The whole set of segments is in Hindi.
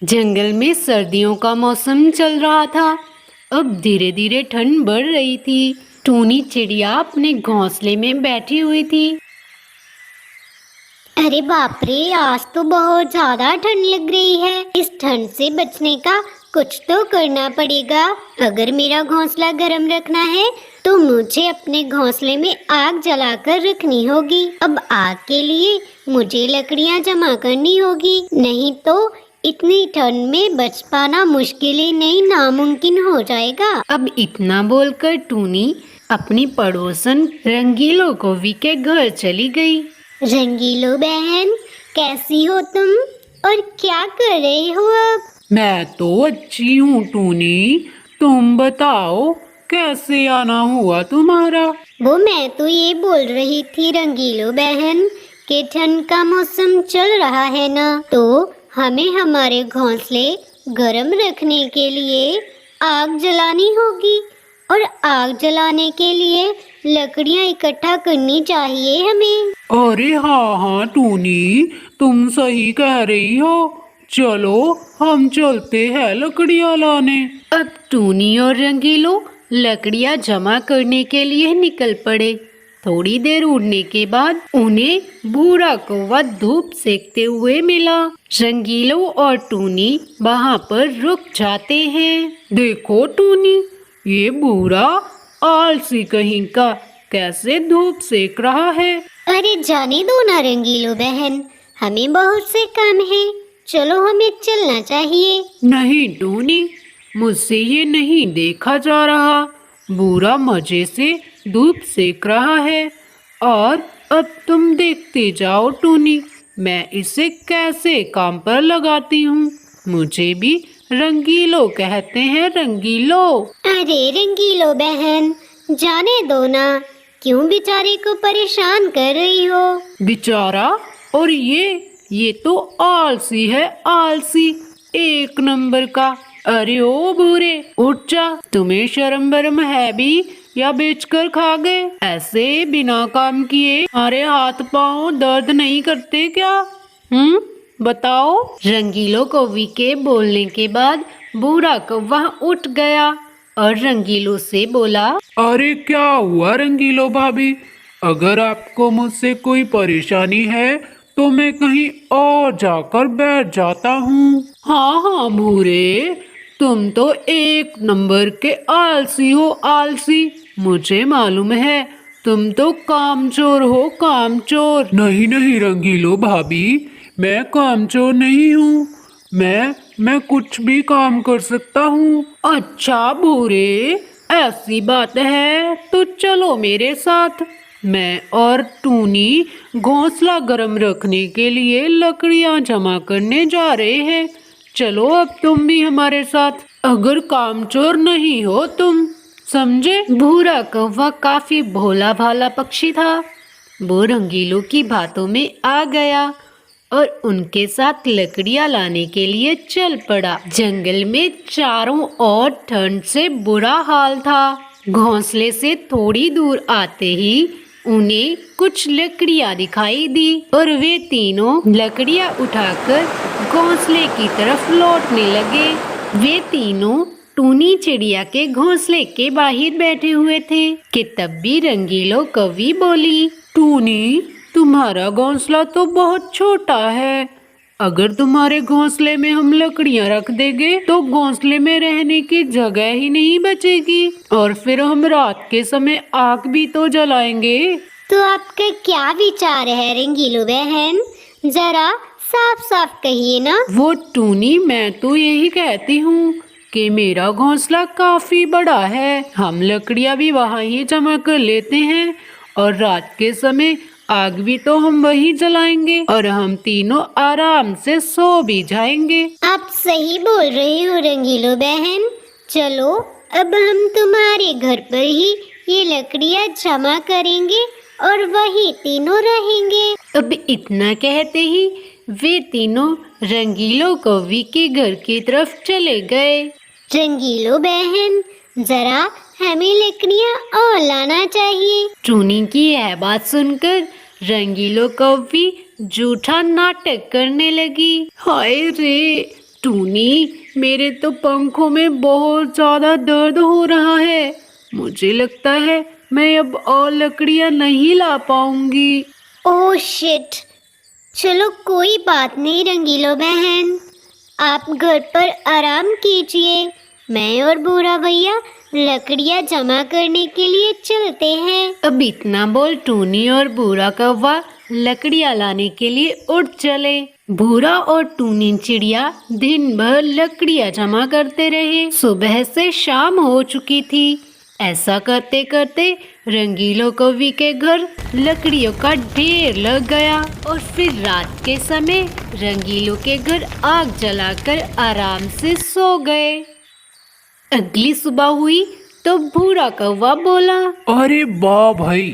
जंगल में सर्दियों का मौसम चल रहा था। अब धीरे धीरे ठंड बढ़ रही थी। टूनी चिड़िया अपने घोंसले में बैठी हुई थी। अरे बाप रे, आज तो बहुत ज्यादा ठंड लग रही है। इस ठंड से बचने का कुछ तो करना पड़ेगा। अगर मेरा घोंसला गर्म रखना है तो मुझे अपने घोंसले में आग जलाकर रखनी होगी। अब आग के लिए मुझे लकड़ियां जमा करनी होगी, नहीं तो इतनी ठंड में बच पाना मुश्किल ही नहीं, नामुमकिन हो जाएगा। अब इतना बोलकर टूनी अपनी पड़ोसन रंगीलो कौवी के घर चली गई। रंगीलो बहन, कैसी हो तुम और क्या कर रहे हो अब? मैं तो अच्छी हूँ टूनी, तुम बताओ कैसे आना हुआ तुम्हारा? वो मैं तो ये बोल रही थी रंगीलो बहन कि ठंड का मौसम चल रहा है ना, तो हमें हमारे घोंसले गर्म रखने के लिए आग जलानी होगी और आग जलाने के लिए लकड़ियां इकट्ठा करनी चाहिए हमें। अरे हाँ टूनी, तुम सही कह रही हो। चलो हम चलते हैं लकड़ियाँ लाने। अब टूनी और रंगीलो लकड़ियां जमा करने के लिए निकल पड़े। थोड़ी देर उड़ने के बाद उन्हें भूरा कौवा धूप सेकते हुए मिला। रंगीलो और टूनी वहां पर रुक जाते हैं। देखो टूनी, ये भूरा आलसी कहीं का कैसे धूप सेक रहा है। अरे जाने दो ना रंगीलो बहन, हमें बहुत से काम है, चलो हमें चलना चाहिए। नहीं टूनी, मुझसे ये नहीं देखा जा रहा। भूरा मजे से धूप सेक रहा है और अब तुम देखते जाओ टूनी, मैं इसे कैसे काम पर लगाती हूँ। मुझे भी रंगीलो कहते हैं, रंगीलो। अरे रंगीलो बहन, जाने दो ना, क्यों बेचारे को परेशान कर रही हो? बेचारा? और ये तो आलसी है, आलसी एक नंबर का। अरे ओ भूरे, उठ जा, तुम्हें शर्म बरम है भी या बेचकर खा गए? ऐसे बिना काम किए हमारे हाथ पांव दर्द नहीं करते क्या? बताओ। रंगीलो कौवी के बोलने के बाद भूरा कौवा उठ गया और रंगीलो से बोला, अरे क्या हुआ रंगीलो भाभी? अगर आपको मुझसे कोई परेशानी है तो मैं कहीं और जाकर बैठ जाता हूँ। हाँ भूरे, तुम तो एक नंबर के आलसी हो, आलसी। मुझे मालूम है, तुम तो कामचोर हो, कामचोर। नहीं रंगीलो भाभी, मैं कामचोर नहीं हूँ। मैं कुछ भी काम कर सकता हूँ। अच्छा भूरे, ऐसी बात है तो चलो मेरे साथ। मैं और टूनी घोंसला गर्म रखने के लिए लकड़ियां जमा करने जा रहे हैं। चलो अब तुम भी हमारे साथ, अगर कामचोर नहीं हो तुम, समझे? भूरा कौवा काफी भोला भाला पक्षी था। वो रंगीलो की बातों में आ गया और उनके साथ लकड़ियां लाने के लिए चल पड़ा। जंगल में चारों ओर ठंड से बुरा हाल था। घोंसले से थोड़ी दूर आते ही उन्हें कुछ लकड़ियां दिखाई दी और वे तीनों लकड़ियां उठाकर घोंसले की तरफ लौटने लगे। वे तीनों टूनी चिड़िया के घोंसले के बाहर बैठे हुए थे कि तब भी रंगीलो कौवी बोली, टूनी, तुम्हारा घोंसला तो बहुत छोटा है। अगर तुम्हारे घोंसले में हम लकड़ियां रख देंगे तो घोंसले में रहने की जगह ही नहीं बचेगी और फिर हम रात के समय आग भी तो जलाएंगे। तो आपका क्या विचार है रंगीलो बहन? जरा साफ साफ कहिए ना। वो टूनी, मैं तो यही कहती हूँ कि मेरा घोंसला काफी बड़ा है। हम लकड़ियां भी वहाँ ही जमा कर लेते हैं और रात के समय आग भी तो हम वही जलाएंगे और हम तीनों आराम से सो भी जाएंगे। आप सही बोल रहे हो रंगीलो बहन। चलो अब हम तुम्हारे घर पर ही ये लकड़ियाँ जमा करेंगे और वही तीनों रहेंगे। अब इतना कहते ही वे तीनों रंगीलो कौवी के घर की तरफ चले गए। रंगीलो बहन, जरा हमें लकड़ियाँ और लाना चाहिए। टूनी की यह बात सुनकर रंगीलो कौवी झूठा नाटक करने लगी। हाय रे टूनी, मेरे तो पंखों में बहुत ज्यादा दर्द हो रहा है। मुझे लगता है मैं अब और लकड़ियां नहीं ला पाऊंगी। Oh shit. चलो कोई बात नहीं रंगीलो बहन, आप घर पर आराम कीजिए। मैं और बूढ़ा भैया लकड़ियाँ जमा करने के लिए चलते हैं। अब इतना बोल टूनी और बूढ़ा कौवा लकड़ियां लाने के लिए उठ चले। बूढ़ा और टूनी चिड़िया दिन भर लकड़ियां जमा करते रहे। सुबह से शाम हो चुकी थी। ऐसा करते करते रंगीलो कौवी के घर लकड़ियों का ढेर लग गया और फिर रात के समय रंगीलो के घर आग जलाकर आराम से सो गए। अगली सुबह हुई तो बूढ़ा कौवा बोला, अरे वाह भाई,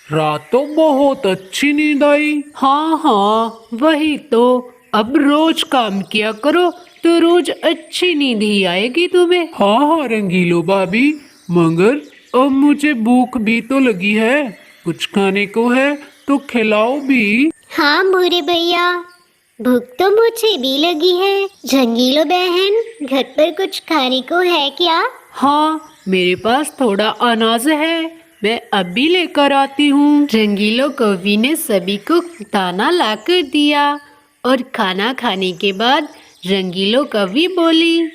रात तो बहुत अच्छी नींद आई। हाँ हाँ वही तो, अब रोज काम किया करो तो रोज अच्छी नींद ही आएगी तुम्हें। हाँ हाँ रंगीलो भाभी, मगर अब मुझे भूख भी तो लगी है। कुछ खाने को है तो खिलाओ भी। हाँ बूढ़े भैया, भूख तो मुझे भी लगी है। रंगीलो बहन, घर पर कुछ खाने को है क्या? हाँ मेरे पास थोड़ा अनाज है, मैं अभी लेकर आती हूँ। रंगीलो कौवी ने सभी को दाना लाकर दिया और खाना खाने के बाद रंगीलो कौवी बोली,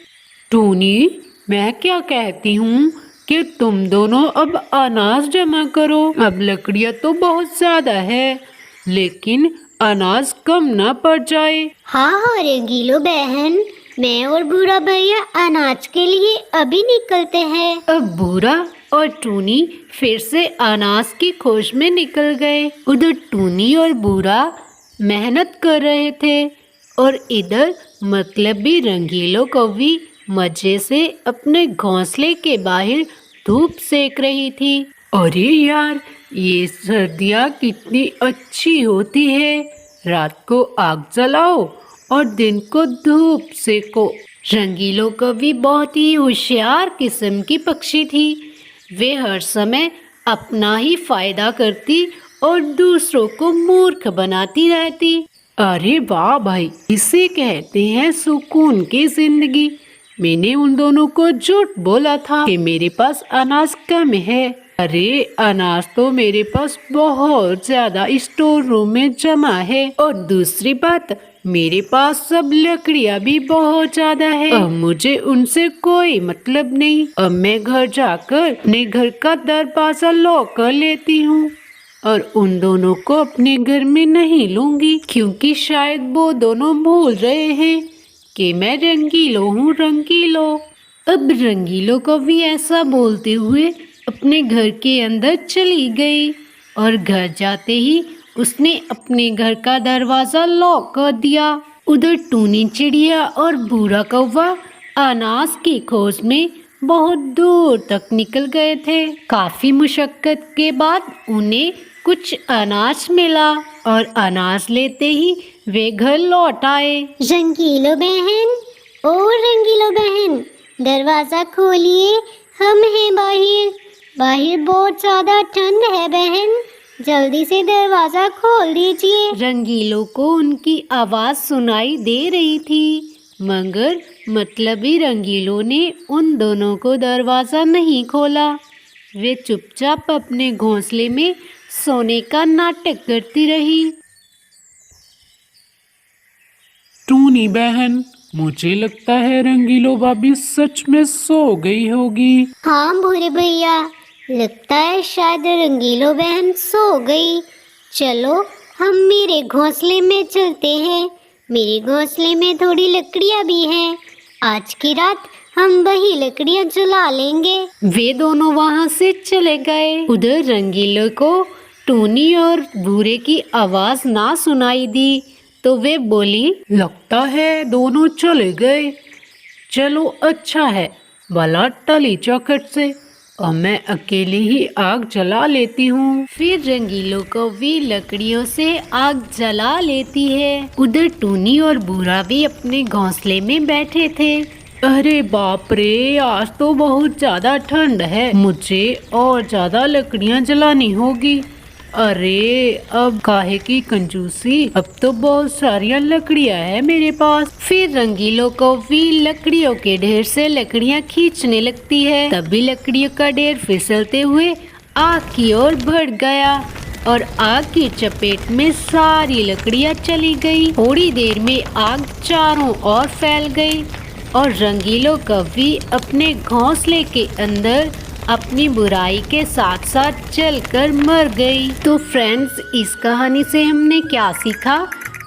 टूनी मैं क्या कहती हूँ कि तुम दोनों अब अनाज जमा करो। अब लकड़ियाँ तो बहुत ज्यादा है, लेकिन अनाज कम ना पड़ जाए। हाँ हाँ रंगीलो बहन, मैं और बूढ़ा भैया अनाज के लिए अभी निकलते हैं। अब बूढ़ा और टूनी फिर से अनाज की खोज में निकल गए। उधर टूनी और बूढ़ा मेहनत कर रहे थे और इधर मतलबी रंगीलो कौवी मजे से अपने घोंसले के बाहर धूप सेक रही थी। अरे यार, ये सर्दियाँ कितनी अच्छी होती है। रात को आग जलाओ और दिन को धूप सेको। रंगीलो कौवी बहुत ही होशियार किस्म की पक्षी थी। वे हर समय अपना ही फायदा करती और दूसरों को मूर्ख बनाती रहती। अरे वाह भाई, इसे कहते हैं सुकून की जिंदगी। मैंने उन दोनों को झूठ बोला था कि मेरे पास अनाज कम है। अरे अनाज तो मेरे पास बहुत ज्यादा स्टोर रूम में जमा है, और दूसरी बात मेरे पास सब लकड़ियाँ भी बहुत ज्यादा है। अब मुझे उनसे कोई मतलब नहीं। अब मैं घर जाकर अपने घर का दरवाजा लॉक कर लेती हूँ और उन दोनों को अपने घर में नहीं लूंगी, क्योंकि शायद वो दोनों भूल रहे हैं कि मैं रंगीलो हूँ, रंगीलो। अब रंगीलो को भी ऐसा बोलते हुए अपने घर के अंदर चली गई और घर जाते ही उसने अपने घर का दरवाजा लॉक कर दिया। उधर टूनी चिड़िया और बूढ़ा कौवा अनाज की खोज में बहुत दूर तक निकल गए थे। काफी मुशक्कत के बाद उन्हें कुछ अनाज मिला और अनाज लेते ही वे घर लौट आए। रंगीलो बहन, ओ रंगीलो बहन, दरवाजा खोलिए, हम हैं बाहर। बाहर बहुत ज्यादा ठंड है बहन, जल्दी से दरवाजा खोल दीजिए। रंगीलो को उनकी आवाज सुनाई दे रही थी, मगर मतलबी रंगीलो ने उन दोनों को दरवाजा नहीं खोला। वे चुपचाप अपने घोंसले में सोने का नाटक करती रही। टूनी बहन, मुझे लगता है रंगीलो भाभी सच में सो गई होगी। हाँ बूढ़े भैया, लगता है शायद रंगीलो बहन सो गई। चलो हम मेरे घोंसले में चलते हैं। मेरे घोंसले में थोड़ी लकड़ियाँ भी हैं। आज की रात हम वही लकड़ियाँ जला लेंगे। वे दोनों वहां से चले गए। उधर रंगीलो को टूनी और बूढ़े की आवाज ना सुनाई दी तो वे बोली, लगता है दोनों चले गए। चलो अच्छा है, भला टली चौखट से। अब मैं अकेली ही आग जला लेती हूँ। फिर रंगीलो को भी लकड़ियों से आग जला लेती है। उधर टूनी और बूढ़ा भी अपने घोंसले में बैठे थे। अरे बाप रे, आज तो बहुत ज्यादा ठंड है, मुझे और ज्यादा लकड़ियां जलानी होगी। अरे अब काहे की कंजूसी, अब तो बहुत सारी लकड़ियां है मेरे पास। फिर रंगीलों को भी लकड़ियों के ढेर से लकड़ियां खींचने लगती है। तभी लकड़ियों का ढेर फिसलते हुए आग की ओर बढ़ गया और आग की चपेट में सारी लकड़ियां चली गई। थोड़ी देर में आग चारों ओर फैल गई और रंगीलों कभी अपने घोंसले के अंदर अपनी बुराई के साथ साथ जलकर मर गई। तो फ्रेंड्स, इस कहानी से हमने क्या सीखा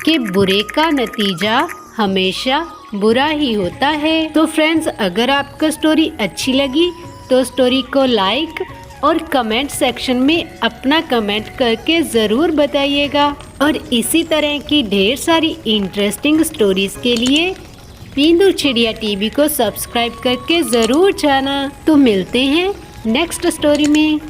कि बुरे का नतीजा हमेशा बुरा ही होता है। तो फ्रेंड्स, अगर आपको स्टोरी अच्छी लगी तो स्टोरी को लाइक और कमेंट सेक्शन में अपना कमेंट करके ज़रूर बताइएगा। और इसी तरह की ढेर सारी इंटरेस्टिंग स्टोरीज के लिए बिंदु चिड़िया टीवी को सब्सक्राइब करके ज़रूर जाना। तो मिलते हैं नेक्स्ट स्टोरी में।